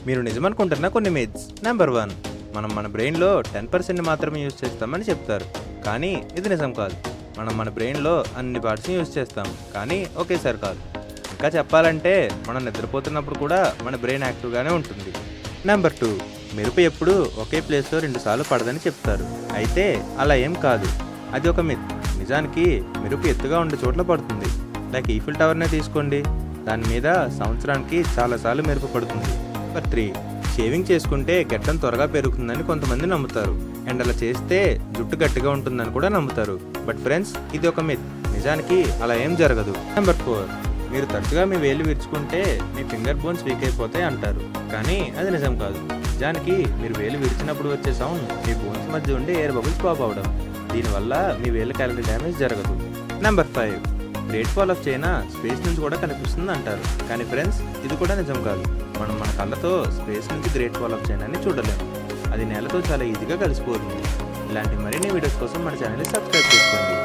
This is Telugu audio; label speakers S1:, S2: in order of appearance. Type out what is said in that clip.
S1: మీరు నిజమనుకుంటున్న కొన్ని మిత్స్. నెంబర్ 1, మనం మన బ్రెయిన్లో 10% మాత్రమే యూజ్ చేస్తామని చెప్తారు. కానీ ఇది నిజం కాదు. మనం మన బ్రెయిన్లో అన్ని పార్ట్స్ని యూజ్ చేస్తాం, కానీ ఒకేసారి కాదు. ఇంకా చెప్పాలంటే మనం నిద్రపోతున్నప్పుడు కూడా మన బ్రెయిన్ యాక్టివ్గానే ఉంటుంది. నెంబర్ 2, మెరుపు ఎప్పుడు ఒకే ప్లేస్లో 2 సార్లు పడదని చెప్తారు. అయితే అలా ఏం కాదు, అది ఒక మిత్. నిజానికి మెరుపు ఎత్తుగా ఉండే చోట్ల పడుతుంది. లైక్ ఈఫిల్ టవర్నే తీసుకోండి, దాని మీద సంవత్సరానికి చాలాసార్లు మెరుపు పడుతుంది. నెంబర్ 3, షేవింగ్ చేసుకుంటే గడ్డం త్వరగా పెరుగుతుందని కొంతమంది నమ్ముతారు. అండ్ అలా చేస్తే జుట్టు గట్టిగా ఉంటుందని కూడా నమ్ముతారు. బట్ ఫ్రెండ్స్, ఇది ఒక మిత్. నిజానికి అలా ఏం జరగదు. నెంబర్ 4, మీరు తరచుగా మీ వేలు విరుచుకుంటే మీ ఫింగర్ బోన్స్ వీక్ అయిపోతాయి అంటారు. కానీ అది నిజం కాదు. నిజానికి మీరు వేలు విరిచినప్పుడు వచ్చే సౌండ్ మీ బోన్స్ మధ్య ఉండే ఎయిర్ బబుల్స్ పాప్ అవడం. దీనివల్ల మీ వేలు క్యాలరీ డ్యామేజ్ జరగదు. Number 5, great wall of China space నుంచి కూడా కనిపిస్తుంది అంటారు. కానీ ఫ్రెండ్స్, ఇది కూడా నిజం కాదు. మనం మన కళ్ళతో స్పేస్ నుంచి గ్రేట్ వాల్ ఆఫ్ చైనాని చూడలేము. అది నేలతో చాలా ఈజీగా కలిసిపోతుంది. ఇలాంటి మరిన్ని వీడియోస్ కోసం మన ఛానల్ని సబ్స్క్రైబ్ చేసుకోండి.